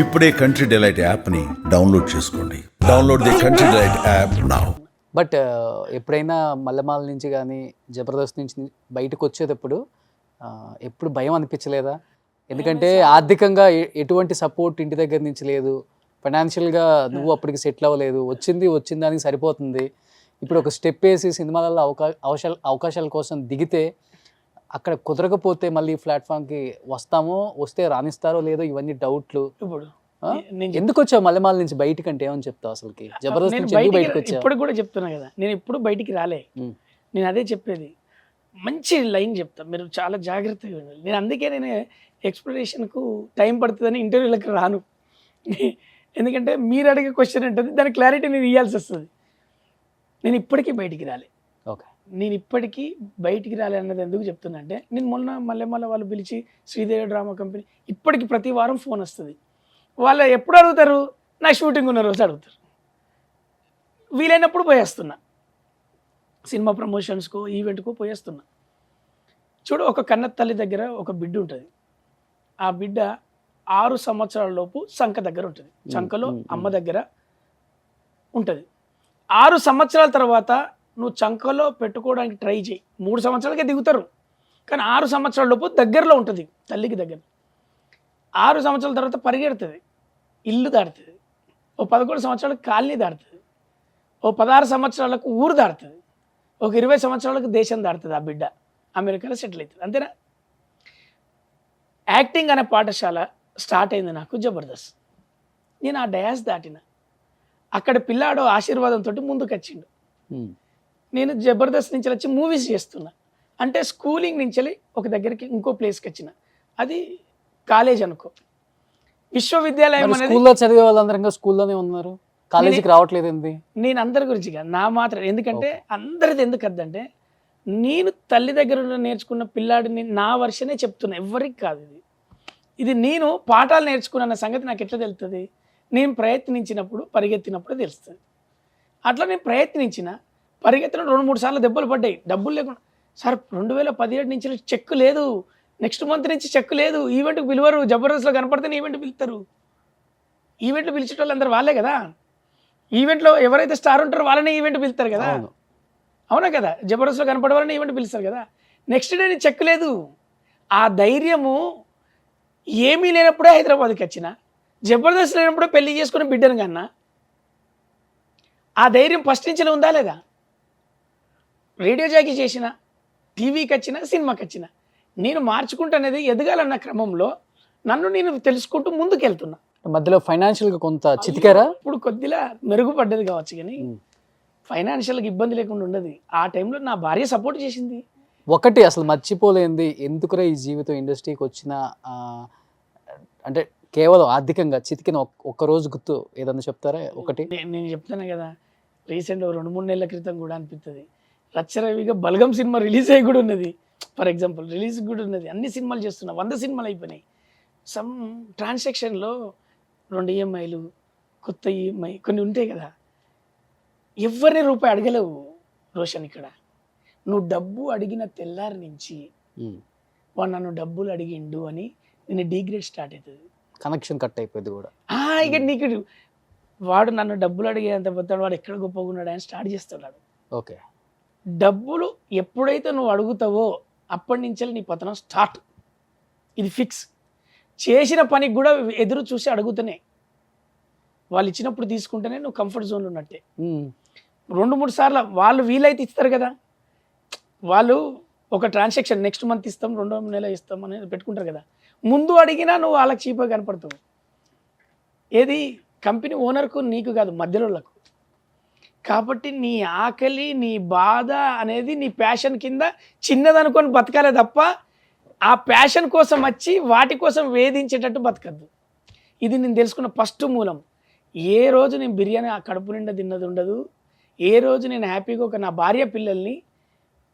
ఇప్పుడే country delight యాప్ని download చేసుకోండి. Download the country delight app now. But ఎప్పుడైనా మల్లెమాల నుంచి కానీ జబర్దస్త్ నుంచి బయటకు వచ్చేటప్పుడు ఎప్పుడు భయం అనిపించలేదా? ఎందుకంటే ఆర్థికంగా ఎటువంటి సపోర్ట్ ఇంటి దగ్గర నుంచి లేదు, ఫైనాన్షియల్గా నువ్వు అప్పటికి సెటిల్ అవ్వలేదు, వచ్చిన దానికి సరిపోతుంది. ఇప్పుడు ఒక స్టెప్ వేసి సినిమాలలో అవకాశాల కోసం దిగితే అక్కడ కుదరకపోతే మళ్ళీ ప్లాట్ఫామ్కి వస్తే రాణిస్తారో లేదో ఇవన్నీ డౌట్లు. ఇప్పుడు ఎందుకు వచ్చావు మల్లెమాల నుంచి బయటకు అంటే ఏమని చెప్తావు? అసలుకి జబర్దస్త్ నుంచి ఎందుకు బయటకు వచ్చావు? ఇప్పుడు కూడా చెప్తున్నా కదా, నేను ఎప్పుడు బయటికి రాలే. నేను అదే చెప్పేది, మంచి లైన్ చెప్తా, మీరు చాలా జాగ్రత్తగా ఉండాలి. నేను అందుకే నేను ఎక్స్ప్లెనేషన్కు టైం పడుతుందని ఇంటర్వ్యూలకు రాను. ఎందుకంటే మీరు అడిగే క్వశ్చన్ ఉంటుంది, దాని క్లారిటీ నేను ఇవ్వాల్సి వస్తుంది. నేను ఇప్పటికీ బయటికి రాలే. ఓకే, నేను ఇప్పటికీ బయటికి రాలే అన్నది ఎందుకు చెప్తున్నా అంటే, నేను మొన్న మల్లెమాల వాళ్ళు పిలిచి శ్రీదేవి డ్రామా కంపెనీ ఇప్పటికి ప్రతి వారం ఫోన్ వస్తుంది. వాళ్ళు ఎప్పుడు అడుగుతారు? నా షూటింగ్ ఉన్న రోజు అడుగుతారు. వీలైనప్పుడు పోయేస్తున్నా, సినిమా ప్రమోషన్స్కో ఈవెంట్కో పోయేస్తున్నా. చూడు, ఒక కన్న తల్లి దగ్గర ఒక బిడ్డ ఉంటుంది. ఆ బిడ్డ 6 సంవత్సరాల లోపు సంఖ దగ్గర ఉంటుంది, చంకలో అమ్మ దగ్గర ఉంటుంది. 6 సంవత్సరాల తర్వాత నువ్వు చంకలో పెట్టుకోవడానికి ట్రై చేయి, 3 సంవత్సరాలకే దిగుతారు. కానీ 6 సంవత్సరాల లోపు దగ్గరలో ఉంటుంది, తల్లికి దగ్గర. 6 సంవత్సరాల తర్వాత పరిగెడుతుంది, ఇల్లు దాడుతుంది. ఓ 11 సంవత్సరాలకు కాలనీ దాడుతుంది, ఓ 16 సంవత్సరాలకు ఊరు దాడుతుంది, ఒక 20 సంవత్సరాలకు దేశం దాడుతుంది. ఆ బిడ్డ అమెరికాలో సెటిల్ అవుతుంది. అంతేనా? యాక్టింగ్ అనే పాఠశాల స్టార్ట్ అయింది నాకు జబర్దస్త్. నేను ఆ డయాస్ దాటిన, అక్కడ పిల్లాడు ఆశీర్వాదంతో ముందుకు వచ్చిండు. నేను జబర్దస్త్ నుంచి వచ్చి మూవీస్ చేస్తున్నా. అంటే స్కూలింగ్ నుంచి ఒక దగ్గరికి ఇంకో ప్లేస్కి వచ్చిన, అది కాలేజ్ అనుకో. విశ్వవిద్యాలయం అనేది స్కూల్లో చదివే వాళ్ళందరూ స్కూల్లోనే ఉన్నారు, కాలేజీకి రావట్లేదు ఏంది? నేను అందరి గురించి కాదు, నా మాత్రం. ఎందుకంటే అందరిది ఎందుకు వద్దంటే, నేను తల్లి దగ్గర నేర్చుకున్న పిల్లాడిని నా వర్షనే చెప్తున్నా, ఎవరికి కాదు. ఇది నేను పాఠాలు నేర్చుకున్న సంగతి నాకు ఎట్లా తెలుస్తుంది? నేను ప్రయత్నించినప్పుడు పరిగెత్తినప్పుడు తెలుస్తుంది. అట్లా నేను ప్రయత్నించిన, పరిగెత్తిన 2-3 సార్లు దెబ్బలు పడ్డాయి, డబ్బులు లేకుండా. సార్ 2017 నుంచి చెక్ లేదు, నెక్స్ట్ మంత్ నుంచి చెక్ లేదు, ఈవెంట్కి పిలువరు, జబర్దస్త్లో కనపడితేనే ఈవెంట్ పిలుస్తారు. ఈవెంట్లు పిలిచే వాళ్ళు అందరు వాళ్ళే కదా. ఈవెంట్లో ఎవరైతే స్టార్ ఉంటారో వాళ్ళనే ఈవెంట్ పిలుస్తారు కదా, అవునా కదా? జబర్దస్త్లో కనపడే వాళ్ళని ఈవెంట్ పిలుస్తారు కదా. నెక్స్ట్ డే చెక్ లేదు. ఆ ధైర్యము ఏమీ లేనప్పుడే హైదరాబాద్కి వచ్చిన, జబర్దస్త్ లేనప్పుడే పెళ్లి చేసుకుని బిడ్డను కన్నా. ఆ ధైర్యం ఫస్ట్ నుంచి ఉందా లేదా? రేడియో జాకీ చేసిన, టీవీకి వచ్చిన, సినిమాకి వచ్చిన, నేను మార్చుకుంటున్నది ఎదగాలన్న క్రమంలో నన్ను నేను తెలుసుకుంటూ ముందుకు వెళ్తున్నా. మధ్యలో ఫైనాన్షియల్గా కొంత చితికారా? ఇప్పుడు కొద్దిగా మెరుగుపడ్డది కావచ్చు, కానీ ఫైనాన్షియల్గా ఇబ్బంది లేకుండా ఉండదు. ఆ టైంలో నా భార్య సపోర్ట్ చేసింది. ఒకటి అసలు మర్చిపోలేంది, ఎందుకురా ఈ జీవితం ఇండస్ట్రీకి వచ్చిన అంటే కేవలం ఆర్థికంగా చితికిన ఒక్క రోజు గుర్తు ఏదన్నా చెప్తారా? ఒకటి నేను చెప్తాను కదా, రీసెంట్గా 2-3 నెలల క్రితం కూడా అనిపిస్తుంది, రచ్చరవిగా బలగం సినిమా రిలీజ్ అయ్యి కూడా ఉన్నది. ఫర్ ఎగ్జాంపుల్ రిలీజ్ కూడా ఉన్నది. అన్ని సినిమాలు చేస్తున్నా, 100 సినిమాలు అయిపోయినాయి. సమ్ ట్రాన్సాక్షన్లో 2 ఈఎంఐలు, కొత్త ఈఎంఐ కొన్ని ఉంటాయి కదా. ఎవరిని రూపాయి అడగలేవు రోషన్. ఇక్కడ నువ్వు డబ్బు అడిగిన తెల్లారి నుంచి వాడు నన్ను డబ్బులు అడిగిండు అని నేను డిగ్రేడ్ స్టార్ట్ అవుతుంది, కనెక్షన్ కట్ అయిపోయింది కూడా. ఇక నీకు వాడు నన్ను డబ్బులు అడిగేంత పోతాడు, వాడు ఎక్కడ గొప్పగా ఉన్నాడు అని స్టార్ట్ చేస్తున్నాడు. ఓకే, డబ్బులు ఎప్పుడైతే నువ్వు అడుగుతావో అప్పటి నుంచి నీ పతనం స్టార్ట్. ఇది ఫిక్స్. చేసిన పనికి కూడా ఎదురు చూసి అడుగుతూనే, వాళ్ళు ఇచ్చినప్పుడు తీసుకుంటేనే నువ్వు కంఫర్ట్ జోన్లో ఉన్నట్టే. 2-3 సార్లు వాళ్ళు వీలైతే ఇస్తారు కదా, వాళ్ళు ఒక ట్రాన్సాక్షన్ నెక్స్ట్ మంత్ ఇస్తాం, 2వ నెల ఇస్తాం అనేది పెట్టుకుంటారు కదా. ముందు అడిగినా నువ్వు వాళ్ళకి చీప్గా కనపడతావు. ఏది కంపెనీ ఓనర్కు నీకు కాదు, మధ్యలోళ్ళకు. కాబట్టి నీ ఆకలి, నీ బాధ అనేది నీ ప్యాషన్ కింద చిన్నదనుకొని బతకాలే తప్ప ఆ ప్యాషన్ కోసం వచ్చి వాటి కోసం వేధించేటట్టు బతకద్దు. ఇది నేను తెలుసుకున్న ఫస్ట్ మూలం. ఏ రోజు నేను బిర్యానీ ఆ కడుపు నిండా తిన్నది ఉండదు, ఏ రోజు నేను హ్యాపీగా నా భార్య పిల్లల్ని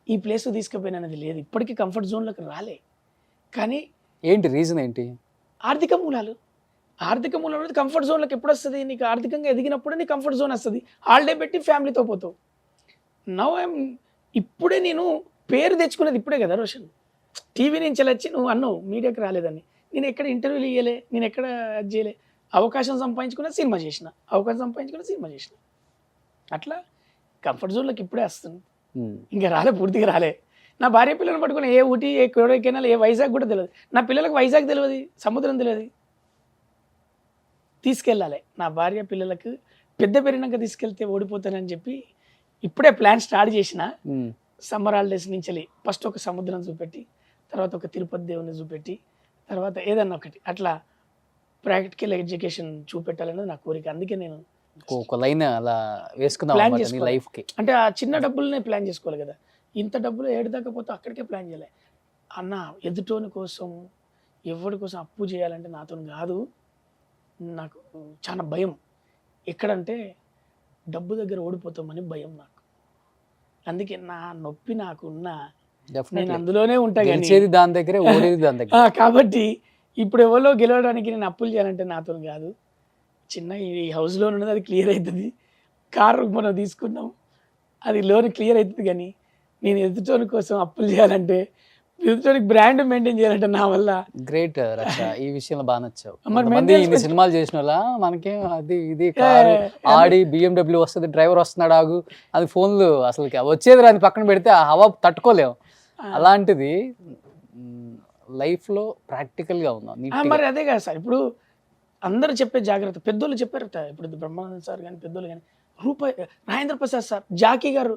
ఈ ప్లేస్ తీసుకుపోయినది లేదు. ఇప్పటికీ కంఫర్ట్ జోన్లోకి రాలే. కానీ ఏంటి రీజన్ ఏంటి? ఆర్థిక మూలాలు. ఆర్థిక మూలం అనేది కంఫర్ట్ జోన్లోకి ఎప్పుడు వస్తుంది? నీకు ఆర్థికంగా ఎదిగినప్పుడు నీ కంఫర్ట్ జోన్ వస్తుంది, హాలిడే పెట్టి ఫ్యామిలీతో పోతావు. ఇప్పుడే నేను పేరు తెచ్చుకునేది ఇప్పుడే కదా రోషన్. టీవీ నుంచి వచ్చి నువ్వు అన్నావు మీడియాకి రాలేదని, నేను ఎక్కడ ఇంటర్వ్యూలు ఇవ్వలే, నేను ఎక్కడ అది చేయలే. అవకాశం సంపాదించుకున్న సినిమా చేసిన, అవకాశం సంపాదించుకున్న సినిమా చేసిన. అట్లా కంఫర్ట్ జోన్లోకి ఇప్పుడే వస్తుంది. ఇంకా రాలే, పూర్తిగా రాలే. నా భార్య పిల్లలను పట్టుకుని ఏ ఊటీ, ఏ కొడైకెనాల్, ఏ వైజాగ్ కూడా తెలియదు. నా పిల్లలకు వైజాగ్ తెలియదు, సముద్రం తెలియదు. తీసుకెళ్ళాలి నా భార్య పిల్లలకు. పెద్ద పెరిగినాక తీసుకెళ్తే ఓడిపోతానని చెప్పి ఇప్పుడే ప్లాన్ స్టార్ట్ చేసిన. సమ్మర్ హాలిడేస్ నుంచి ఫస్ట్ ఒక సముద్రం చూపెట్టి, తర్వాత ఒక తిరుపతి దేవుని చూపెట్టి, తర్వాత ఏదన్నా ఒకటి అట్లా ప్రాక్టికల్ ఎడ్యుకేషన్ చూపెట్టాలనేది నా కోరిక. అందుకే నేను ఒక లైన్ అలా వేసుకుందాం ప్లాన్ అన్నమాట నీ చేసుకోవాలి. లైఫ్కి. అంటే ఆ చిన్న డబ్బులనే ప్లాన్ చేసుకోవాలి కదా. ఇంత డబ్బులు ఏడదాకపోతే అక్కడికే ప్లాన్ చేయాలి. అన్న ఎదుటోని కోసం, ఎవరి కోసం అప్పు చేయాలంటే నాతో కాదు. నాకు చాలా భయం. ఎక్కడంటే డబ్బు దగ్గర ఓడిపోతామని భయం నాకు. అందుకే నా నొప్పి నాకున్నా నేను అందులోనే ఉంటా. గెలిచేది దాని దగ్గరే, ఓడేది దాని దగ్గర. కాబట్టి ఇప్పుడు ఎవరో గెలవడానికి నేను అప్పులు చేయాలంటే నాతో కాదు. చిన్న ఈ హౌస్ లోన్ ఉన్నది, అది క్లియర్ అవుతుంది. కారు మనం తీసుకున్నాం, అది లోన్ క్లియర్ అవుతుంది. కానీ నేను ఎదుటోని కోసం అప్పులు చేయాలంటే, ఎదుటోనికి బ్రాండ్ మెయింటైన్ చేయాలంటే నా వల్ల. గ్రేట్ రక్ష, ఈ విషయంలో బాగా నచ్చావు. మరి మంది ఇన్ని సినిమాలు చేసిన వాళ్ళ మనకేం అది ఇది కారు ఆడి BMW వస్తుంది, డ్రైవర్ వస్తున్నాడు ఆగు, అది ఫోన్లు అసలు వచ్చేది రాని పక్కన పెడితే ఆ హవా తట్టుకోలేము. అలాంటిది లైఫ్లో ప్రాక్టికల్గా ఉందాం. మరి అదే కదా సార్, ఇప్పుడు అందరూ చెప్పే జాగ్రత్త, పెద్దోళ్ళు చెప్పారట. ఇప్పుడు బ్రహ్మానంద సార్ కానీ పెద్దోళ్ళు కానీ, రూపాయి రాజేంద్ర ప్రసాద్ సార్, జాకీ గారు,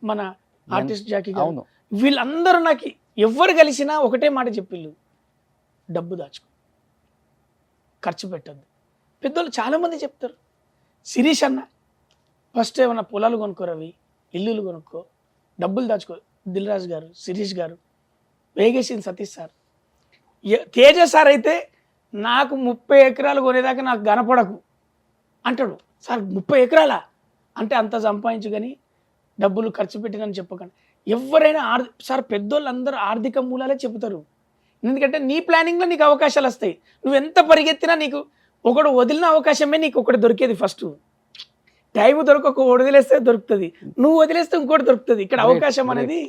మన ఆర్టిస్ట్ జాకీ గారు, వీళ్ళందరూ నాకు ఎవరు కలిసినా ఒకటే మాట చెప్పిళ్ళు, డబ్బు దాచుకో, ఖర్చు పెట్టద్దు. పెద్దోళ్ళు చాలామంది చెప్తారు. శిరీష్ అన్న ఫస్ట్ ఏమన్నా పొలాలు కొనుక్కో రవి, ఇల్లులు కొనుక్కో, డబ్బులు దాచుకో. దిల్ రాజు గారు, శిరీష్ గారు, వేగేసిన సతీష్ సార్, తేజ సార్ అయితే నాకు 30 ఎకరాలు కొనేదాకా నాకు కనపడకు అంటాడు. సార్ 30 ఎకరాలా అంటే అంత సంపాదించు కానీ డబ్బులు ఖర్చు పెట్టినని చెప్పకండి. ఎవరైనా సార్ పెద్దోళ్ళు అందరూ ఆర్థిక మూలాలే చెబుతారు. ఎందుకంటే నీ ప్లానింగ్లో నీకు అవకాశాలు వస్తాయి. నువ్వు ఎంత పరిగెత్తినా నీకు ఒకడు వదిలిన అవకాశమే నీకు ఒకటి దొరికేది. ఫస్ట్ టైం దొరక వదిలేస్తే దొరుకుతుంది, నువ్వు వదిలేస్తే ఇంకోటి దొరుకుతుంది. ఇక్కడ అవకాశం అనేది